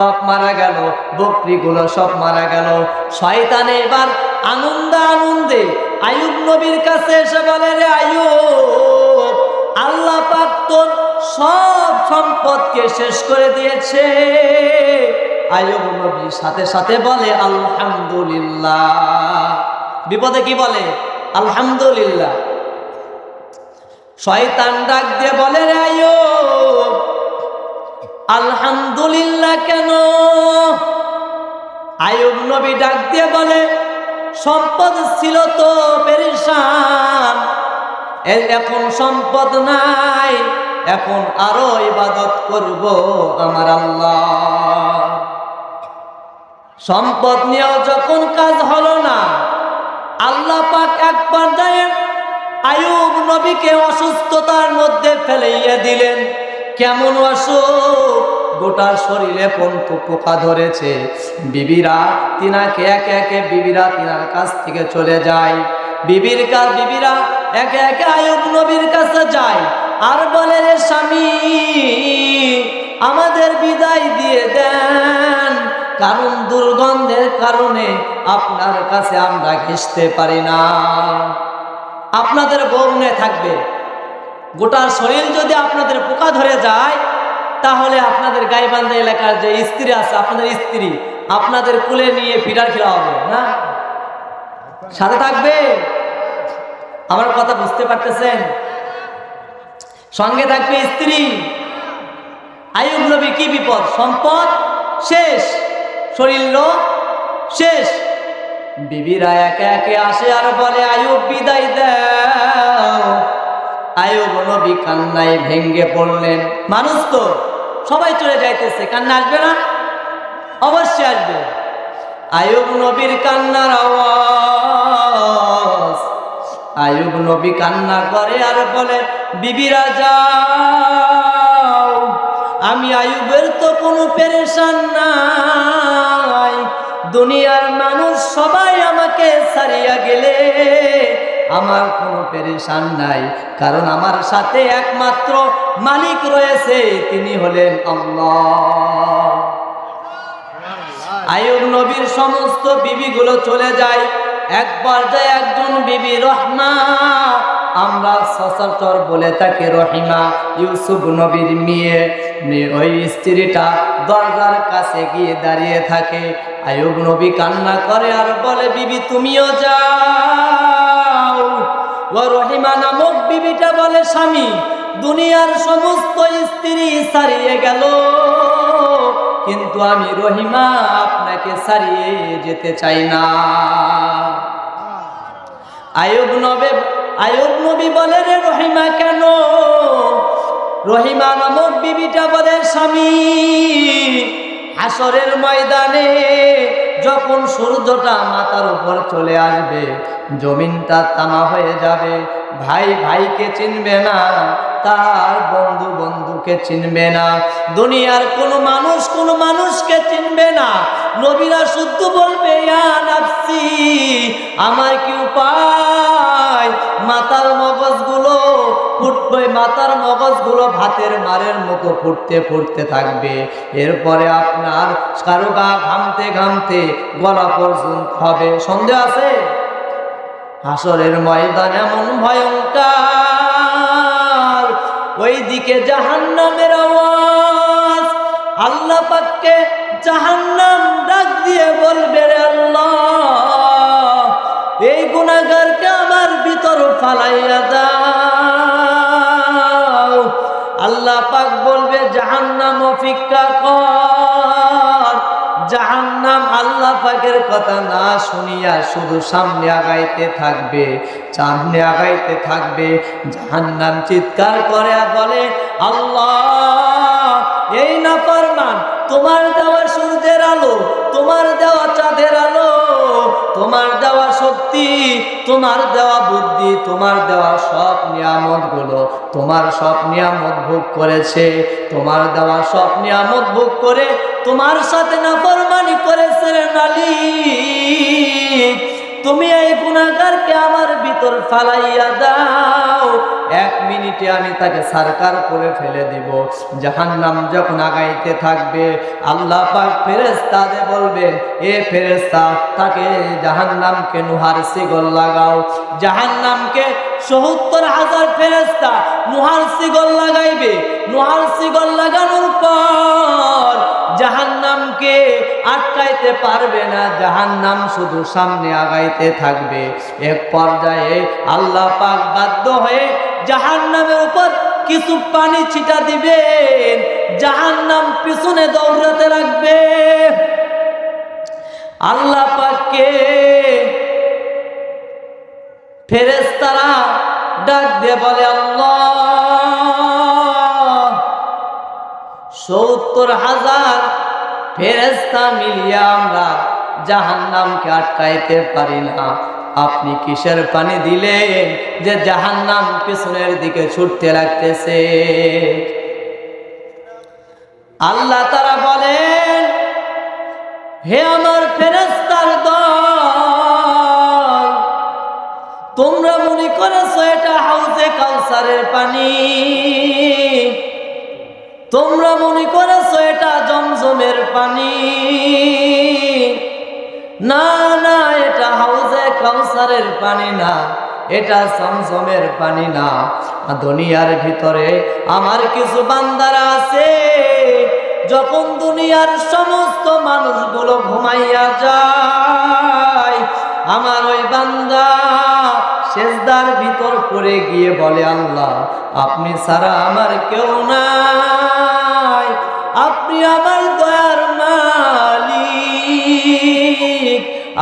সব মারা গেল, বকরিগুলো সব মারা গেল। শয়তান এবার আনন্দে আইয়ুব নবীর কাছে এসে বলে, রে আইয়ুব, আল্লাহ পাক তোর সব সম্পদকে শেষ করে দিয়েছে। আইয়ুব নবী সাথে সাথে বলে আলহামদুলিল্লাহ। বিপদে কি বলে? আলহামদুলিল্লাহ। শয়তান ডাক দিয়ে বলে, রে আইয়ুব, আলহামদুলিল্লাহ কেন? আইয়ুব নবী ডাক দিয়ে বলে, সম্পদ ছিল তো পেরেশান, এখন সম্পদ নাই, এখন আরো ইবাদত করব আমার আল্লাহ। সম্পদ নিয়েও যখন কাজ হলো না, আল্লাহ পাক এক পর্যায়ে আইয়ুব নবীকে অসুস্থতার মধ্যে ফেলাইয়া দিলেন। কেমন অসুখ? গোটা শরীরে পোকা ধরেছে। বিবিরা তিনাকে একে একে তিনার কাছ থেকে চলে যায়। বিবিরা একে একে আইয়ুব নবীর কাছে যায় আর বলে, রে স্বামী, আমাদের বিদায় দিয়ে দেন, কারণ দুর্গন্ধের কারণে আপনার কাছে আমরা ঘেঁষতে পারি না। আপনাদের বউনে থাকবে, গোটা শরীর যদি আপনাদের পোকা ধরে যায়, তাহলে আপনাদের গাইবান্ধা এলাকার যে স্ত্রী আছে, আপনাদের স্ত্রী আপনাদের কুলে নিয়ে ফিডার খেলা হবে না, সাথে থাকবে। আমার কথা বুঝতে পারতেছেন? সঙ্গে থাকবে স্ত্রী। আইয়ুব নবী কি বিপদ? সম্পদ শেষ, শরীর শেষ। বিবিরা একে একে আসে আর বলে, আইয়ুব বিদায় দাও। আইয়ুব নবী কান্নায় ভেঙ্গে পড়লেন। মানুষ তো সবাই চলে যাইতেছে, কান্না আসবে না? অবশ্যই আসবে। আইয়ুব নবীর কান্নার আওয়াজ, আইয়ুব নবী কান্না করে আর বলে, বিবিরা যাও, আমি আইয়ুবের তো কোনো পেরেশান নাই, দুনিয়ার মানুষ সবাই আমাকে ছাড়িয়া গেলে আমার কোনো পেরেশান নাই, কারণ আমার সাথে একমাত্র মালিক রয়েছে, তিনি হলেন আল্লাহ। আইয়ুব নবীর সমস্ত বিবিগুলো চলে যায়। এক পর্যায়ে একজন বিবি রহমা, আমরা সচরাচর বলে থাকি রহিমা, ইউসুফ নবীর মেয়ে, ওই স্ত্রীটা দরজার কাছে গিয়ে দাঁড়িয়ে থাকে। আইয়ুব নবী কান্না করে আর বলে, বিবি তুমিও যাও। ও রহিমা নামক বিবিটা বলে, স্বামী, দুনিয়ার সমস্ত স্ত্রী ছাড়িয়ে গেল, কিন্তু আমি রহিমা আপনাকে ছাড়িয়ে যেতে চাই না। আইয়ুব নবী বলে, রে রহিমা কেন? রহিমা নামক বিবিটা বলে, স্বামী, হাসরের ময়দানে যখন সূর্যটা মাথার উপর চলে আসবে, জমিনটা তামা হয়ে যাবে, ভাই ভাইকে চিনবে না, তার বন্ধু বন্ধুকে চিনবে না, দুনিয়ার কোনো মানুষ কোনো মানুষকে চিনবে না। নবীরা শুদ্ধ বলবে, ইয়া নাফসি, আমার কি উপায়? মাথার মগজগুলো ফুটবে, মাথার মগজগুলো ভাতের মারের মতো ফুটতে থাকবে। এরপরে আপনার কারো গা ঘামতে ঘামতে গলা পর্যন্ত হবে। সন্দেহ আছে? হাসরের ময়দান এমন ভয়ঙ্কর, ওইদিকে জাহান্নামের আওয়াজ। আল্লাহ পাককে জাহান্নাম ডাক দিয়ে বলবে, রে আল্লাহ, এই গুনাহগারকে আমার ভিতর ফালাইয়া দাও। আল্লাহ পাক বলবে, জাহান্নাম অপেক্ষা কর। জাহান্নাম আল্লাহ পাকের কথা না শুনিয়া শুধু সামনে আগাইতে থাকবে, সামনে আগাইতে থাকবে। জাহান্নাম চিৎকার করে বলে, আল্লাহ, এই নাফরমান, তোমার দেওয়া সূর্যের আলো, তোমার দেওয়া চাঁদের আলো, তোমার দেওয়া শক্তি, তোমার দেওয়া বুদ্ধি, তোমার দেওয়া সব নিয়ামত গুলো, তোমার সব নিয়ামত ভোগ করেছে, তোমার দেওয়া সব নিয়ামত ভোগ করে তোমার সাথে নাফরমানি করেছে রে মালিক। তুমি এই গুনাহগারকে আমার ভিতর ফালাইয়া দাও, 1 মিনিটে আমি তাকে সারকার করে ফেলে দিব। জাহান্নাম যখন আগাইতে থাকবে, আল্লাহ পাক ফেরেশতাদের বলবেন, এ ফেরেশতা, তাকে জাহান্নামকে নুহার শিকল লাগাও। জাহান্নামকে ৭০,০০০ ফেরেশতা নুহার শিকল লাগাইবে। নুহার শিকল লাগানোর পর জাহান্নামকে আটকাইতে পারবে না, জাহান্নাম শুধু সামনে আগাইতে থাকবে। এক পর্যায়ে আল্লাহ পাক বাধ্য হয়ে জাহান্নামের উপর কিছু পানি ছিটা দিবেন, জাহান্নাম পিছনে দৌড়াতে লাগবে। আল্লাহ পাককে ফেরেশতারা ডাক দিয়ে বলে, আল্লাহ, ৭০,০০০ ফেরেশতা মিলিয়ে আমরা জাহান্নামকে আটকাইতে পারি না, আপনি কিসের পানি দিলেন যে জাহান্নাম পিছনের দিকে ছুটতে লাগতেছে? আল্লাহ তাআলা বলেন, হে আমার ফেরেশতার দল, তোমরা মনে করেছো এটা হাউজে কাউসারের পানি, তোমরা মনে করেছো এটা জমজমের পানি। না না, এটা হাউজে কাউসারের পানি না, এটা জমজমের পানি না। দুনিয়ার ভিতরে আমার কিছু বান্দারা আছে, যখন দুনিয়ার সমস্ত মানুষগুলো ঘুমাইয়া যায়, আমার ওই বান্দা সেজদার ভিতর পড়ে গিয়ে বলে, আল্লাহ, আপনি ছাড়া আমার কেউ নাই, আপনি আমার দয়ার মালিক,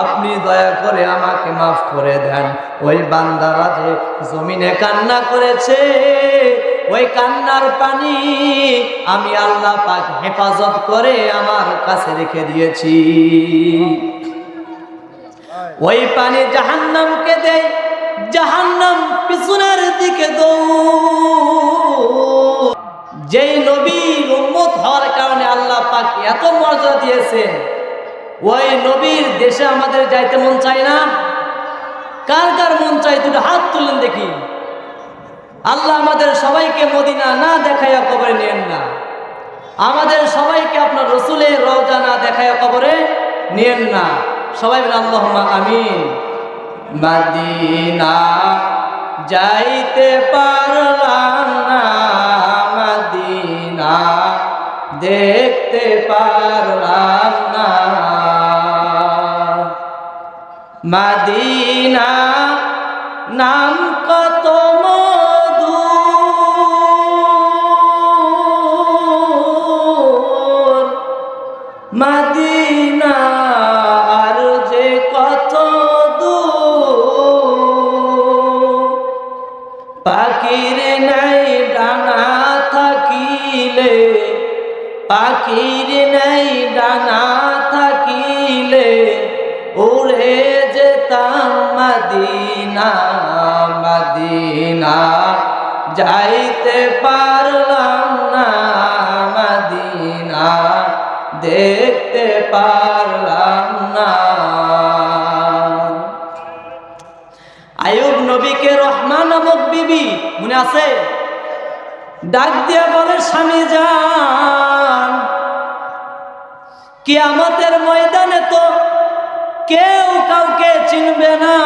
আপনি দয়া করে আমাকে মাফ করে দেন। ওই বান্দারা যে জমিনে কান্না করেছে, ওই কান্নার পানি আমি আল্লাহ পাক হেফাজত করে আমার কাছে রেখে দিয়েছি। ওই পানি জাহান্নামকে দেয়, জাহান্নাম পিছনের দিকে দৌড়। যেই নবীর উম্মত হওয়ার কারণে আল্লাহ পাক এত মর্যাদা দিয়েছেন, ওই নবীর দেশে আমাদের যাইতে মন চায় না? কার কার মন চাই? দুটো হাত তুলেন দেখি। আল্লাহ আমাদের সবাইকে মদিনা না দেখাইয়া কবরে নেন না, আমাদের সবাইকে আপনার রসুলের রওজা না দেখাইয়া কবরে নেন না। সবাই বলে আল্লাহুম্মা আমিন। মদিনা যাইতে পারলাম না, মদিনা দেখতে পারলাম না, মদিনা নাম কত মধুর, মদিনা আর যে কত দূর, পাখির নাই ডানা থাকিলে, পাখির নাই ডানা থাকিলে উড়ে যেতাম মদিনা, মদিনা যাইতে পারলাম না, মদিনা দেখতে পারলাম না। আইয়ুব নবীকে রহমা নামক বিবি মনে আছে? ডাক দিয়ে বলে, স্বামী যান, কিয়ামতের ময়দানে তো কেউ কাউকে চিনবে না,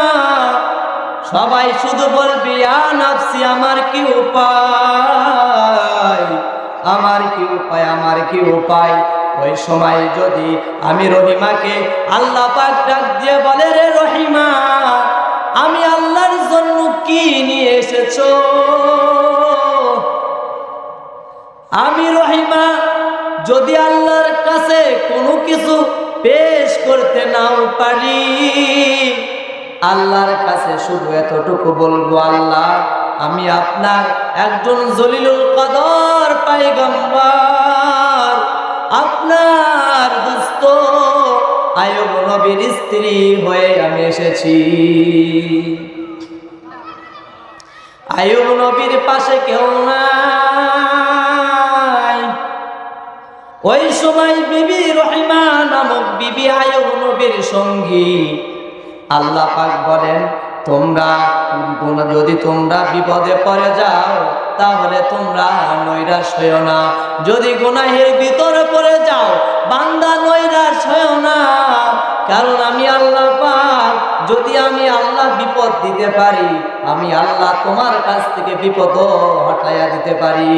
সবাই শুধু বলবে ইয়া নাফসি, আমার কি উপায়, আমার কি উপায়, আমার কি উপায়। ওই সময় যদি আমি রহিমাকে আল্লাহ পাক ডাক দিয়ে বলে, রে রহিমা, আমি আল্লাহর জন্য কি নিয়ে এসেছো? আমি রহিমা যদি আল্লাহর কাছে কোনো কিছু পেশ করতে নাও পারি, আল্লাহর কাছে শুধু এতটুকু বলবো, আল্লাহ, আমি আপনার একজন জলিলুল কদর পয়গম্বর, আপনার দোস্ত আইয়ুব নবীর স্ত্রী হয়ে আমি এসেছি। আইয়ুব নবীর পাশে কেউ নাই। ওই সময় বিবি রহিমা নামক বিবি আইয়ুব নবীর সঙ্গী, আল্লাহ পাক বলেন, তোমরা যদি তোমরা বিপদে পড়ে যাও তাহলে তোমরা নৈরাশ হইও না। যদি গুনাহের ভিতরে পড়ে যাও বান্দা নৈরাশ হইও না, কারণ আমি আল্লাহ পাক, যদি আমি আল্লাহ বিপদ দিতে পারি, আমি আল্লাহ তোমার কাছ থেকে বিপদ হটাইয়া দিতে পারি।